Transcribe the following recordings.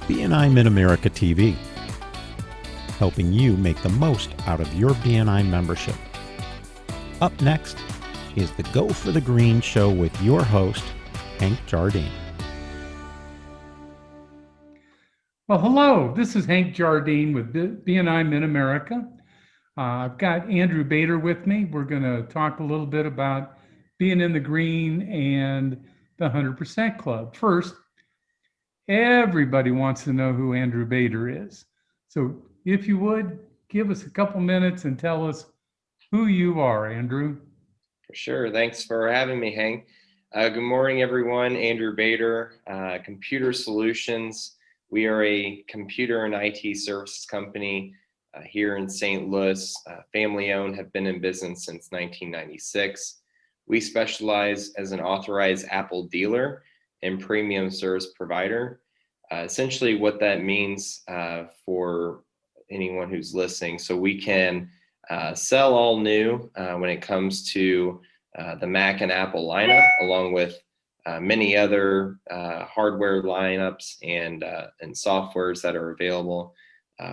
BNI Mid-America TV, helping you make the most out of your BNI membership. Up next is the Go for the Green show with your host, Hank Jardine. Well, hello, this is Hank Jardine with BNI Mid-America. I've got Andrew Bader with me. We're going to talk a little bit about being in the green and the 100% Club. First, everybody wants to know who Andrew Bader is. So if you would, give us a couple minutes and tell us who you are, Andrew. For sure. Thanks for having me, Hank. Good morning, everyone. Andrew Bader, Computer Solutions. We are a computer and IT services company here in St. Louis, family owned, have been in business since 1996. We specialize as an authorized Apple dealer and premium service provider. Essentially what that means for anyone who's listening, so we can sell all new when it comes to the Mac and Apple lineup, along with many other hardware lineups and softwares that are available.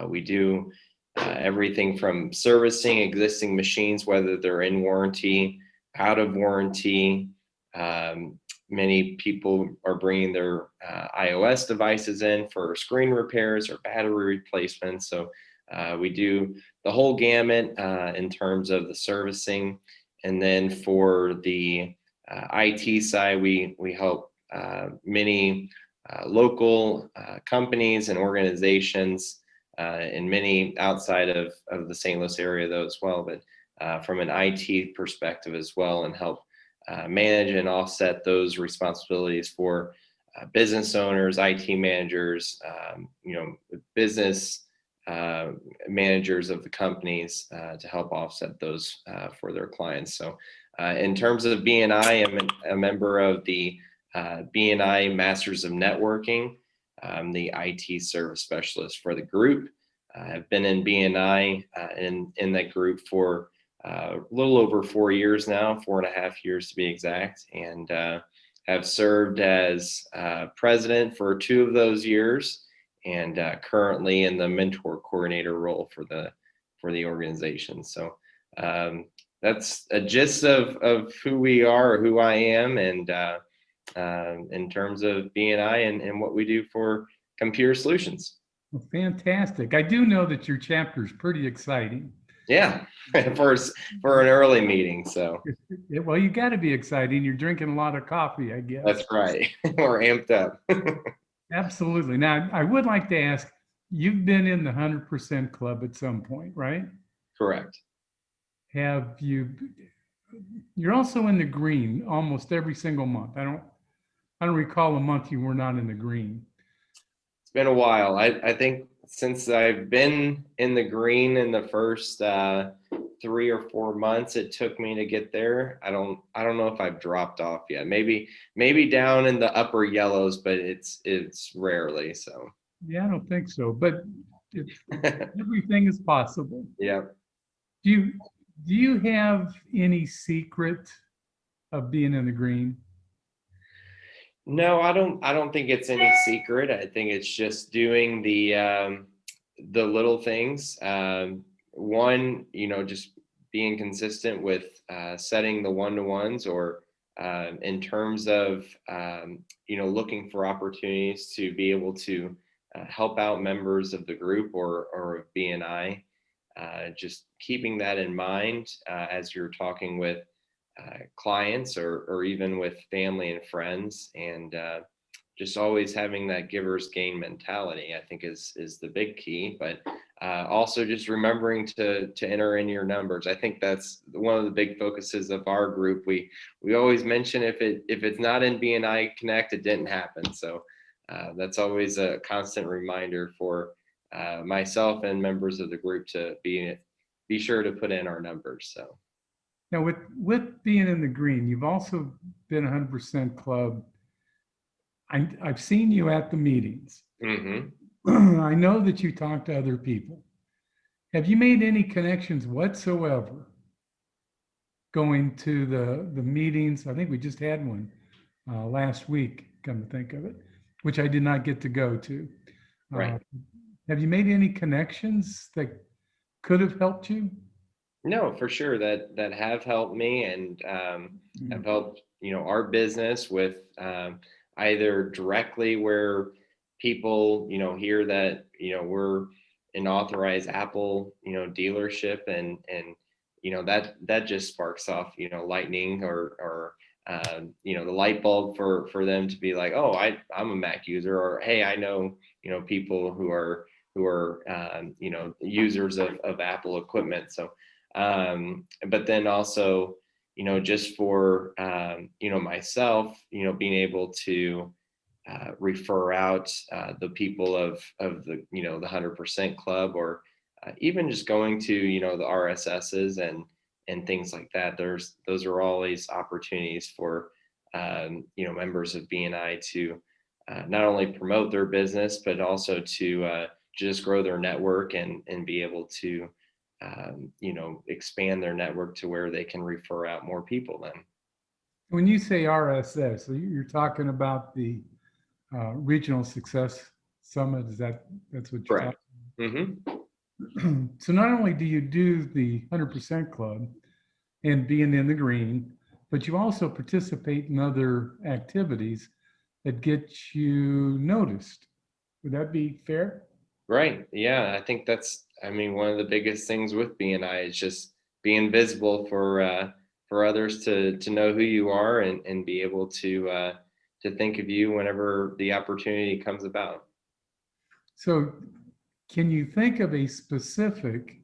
We do everything from servicing existing machines, whether they're in warranty, out of warranty. Many people are bringing their iOS devices in for screen repairs or battery replacements. So we do the whole gamut in terms of the servicing. And then for the IT side, we help many local companies and organizations and many outside of the St. Louis area though as well, but from an IT perspective as well, and help manage and offset those responsibilities for business owners, IT managers, business managers of the companies to help offset those for their clients. So in terms of BNI, I'm a member of the BNI Masters of Networking. I'm the IT service specialist for the group. I've been in BNI in that group for a little over 4 years now, 4.5 years to be exact, and have served as president for 2 of those years, and currently in the mentor coordinator role for the organization. So that's a gist of who we are, who I am, and in terms of BNI and what we do for Computer Solutions. Well, fantastic. I do know that your chapter is pretty exciting. Yeah, for an early meeting. So well, you got to be exciting. You're drinking a lot of coffee, I guess. That's right. We're amped up. Absolutely. Now, I would like to ask, you've been in the 100% Club at some point, right? Correct. Have you? You're also in the green almost every single month. I don't recall a month you were not in the green. It's been a while. I think since I've been in the green in the first 3 or 4 months it took me to get there, I don't know if I've dropped off yet. Maybe down in the upper yellows, but it's rarely so. Yeah, I don't think so, but everything is possible. Yeah. Do you have any secret of being in the green? No, I don't think it's any secret. I think it's just doing the little things. One, just being consistent with setting the one-to-ones, or in terms of looking for opportunities to be able to help out members of the group or of BNI. Just keeping that in mind as you're talking with clients or even with family and friends, and just always having that giver's gain mentality, I think is the big key. But also just remembering to enter in your numbers. I think that's one of the big focuses of our group. We always mention if it's not in BNI Connect, it didn't happen. So that's always a constant reminder for myself and members of the group to be sure to put in our numbers. So. Now, with being in the green, you've also been 100% Club. I've seen you at the meetings. Mm-hmm. I know that you talk to other people. Have you made any connections whatsoever going to the meetings? I think we just had one last week, come to think of it, which I did not get to go to. Uh, Right. have you made any connections that could have helped you? No, for sure that have helped me and have helped our business with either directly where people hear that we're an authorized Apple dealership and that just sparks off lightning or the light bulb for them to be like, oh, I'm a Mac user, or hey, I know people who are users of Apple equipment. So but then also just for myself being able to refer out the people of the the 100% club, or even just going to the RSSs and things like that. Those are always opportunities for members of BNI to not only promote their business but also to just grow their network and be able to expand their network to where they can refer out more people then. When you say RSS, so you're talking about the Regional Success Summit. That's what you're Correct. talking Mm-hmm. about? So not only do you do the 100% Club and being in the green, but you also participate in other activities that get you noticed. Would that be fair? Right. Yeah. I think one of the biggest things with BNI is just being visible for others to know who you are and be able to think of you whenever the opportunity comes about. So can you think of a specific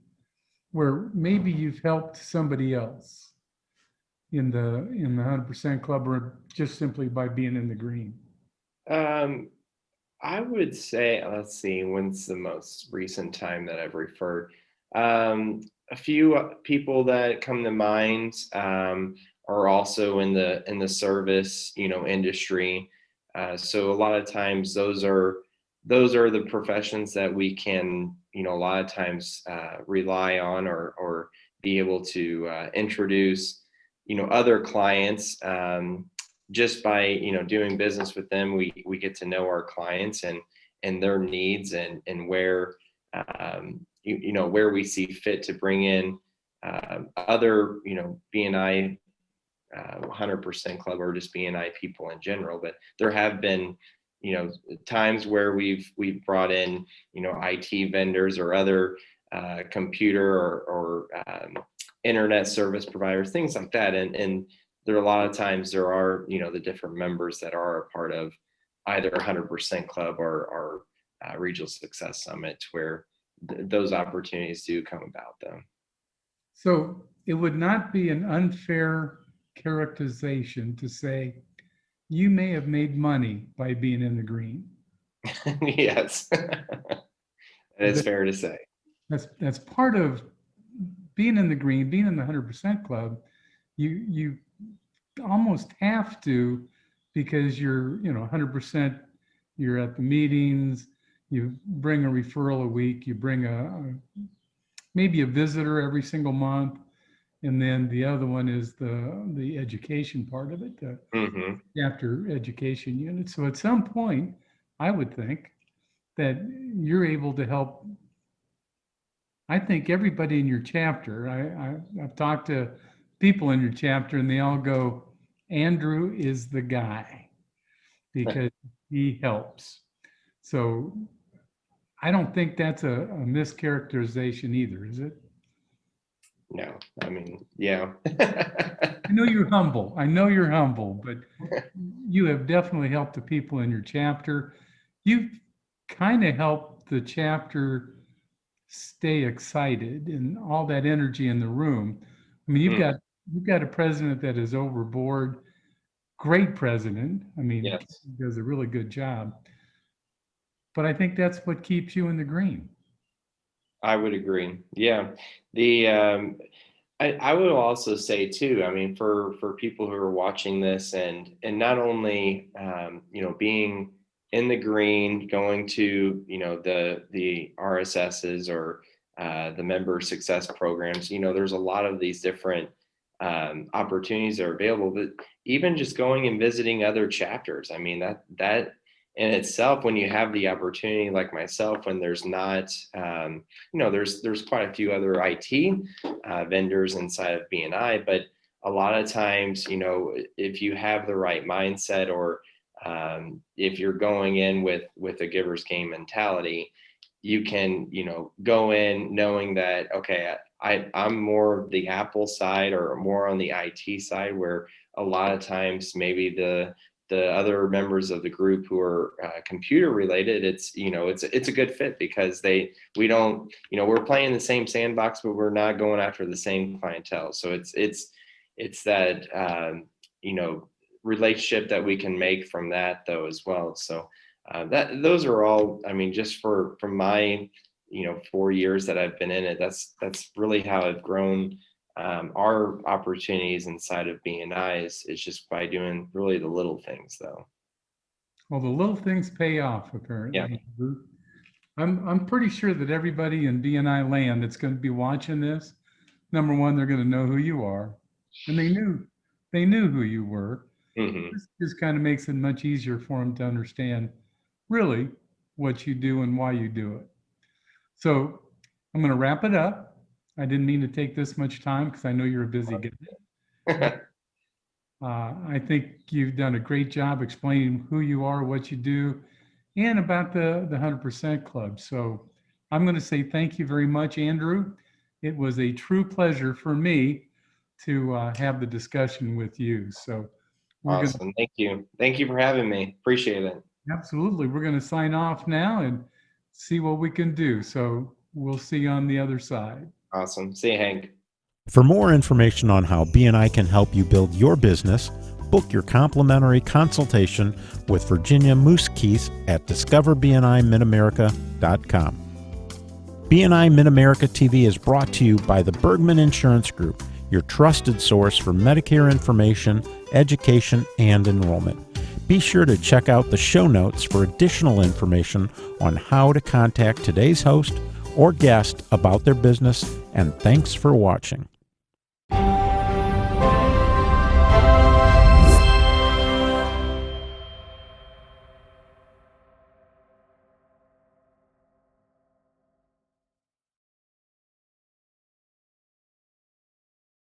where maybe you've helped somebody else in the 100% Club, or just simply by being in the green? Um, I would say, let's see, when's the most recent time that I've referred? Um, a few people that come to mind are also in the service, industry. So a lot of times those are the professions that we can, a lot of times rely on or be able to introduce, other clients. Just by doing business with them, we get to know our clients and their needs and where where we see fit to bring in other BNI 100% club or just BNI people in general. But there have been times where we've brought in IT vendors or other computer or internet service providers, things like that, and there are a lot of times there are the different members that are a part of either 100% club or regional success summit where those opportunities do come about though. So it would not be an unfair characterization to say you may have made money by being in the green. Yes. That is fair to say. That's part of being in the green, being in the 100% Club. You almost have to, because you're 100%. You're at the meetings. You bring a referral a week. You bring maybe a visitor every single month, and then the other one is the education part of it, the Mm-hmm. chapter education unit. So at some point, I would think that you're able to help. I think everybody in your chapter. I've talked to people in your chapter, and they all go, Andrew is the guy because he helps. So I don't think that's a mischaracterization either, is it? No, yeah. I know you're humble. I know you're humble, but you have definitely helped the people in your chapter. You've kind of helped the chapter stay excited and all that energy in the room. I mean, you've got a president that is overboard, great president. I mean, Yes. does a really good job. But I think that's what keeps you in the green. I would agree. Yeah. The I would also say too, for people who are watching this and not only being in the green, going to the RSSs or the member success programs, there's a lot of these different opportunities that are available. But even just going and visiting other chapters, that in itself, when you have the opportunity, like myself, when there's not, there's quite a few other IT vendors inside of BNI, but a lot of times, if you have the right mindset, or if you're going in with a giver's gain mentality, you can, go in knowing that, okay, I'm more the Apple side or more on the IT side, where a lot of times maybe the other members of the group who are computer related, it's a good fit, because we don't, we're playing the same sandbox, but we're not going after the same clientele. So it's that relationship that we can make from that though as well. So those are all, just from my 4 years that I've been in it, that's really how I've grown our opportunities inside of BNI is just by doing really the little things though. Well, the little things pay off, apparently. Yeah. I'm pretty sure that everybody in BNI land that's going to be watching this, number one, they're going to know who you are, and they knew who you were. Mm-hmm. This just kind of makes it much easier for them to understand really what you do and why you do it. So I'm going to wrap it up. I didn't mean to take this much time because I know you're a busy guy. I think you've done a great job explaining who you are, what you do, and about the 100% Club. So I'm going to say thank you very much, Andrew. It was a true pleasure for me to have the discussion with you. So Awesome. Thank you. Thank you for having me. Appreciate it. Absolutely. We're going to sign off now and see what we can do. So we'll see you on the other side. Awesome. See you, Hank. For more information on how BNI can help you build your business, book your complimentary consultation with Virginia Moose-Keith at discoverbnimitamerica.com. BNI Mid-America TV is brought to you by the Bergman Insurance Group, your trusted source for Medicare information, education, and enrollment. Be sure to check out the show notes for additional information on how to contact today's host or guest about their business, and thanks for watching.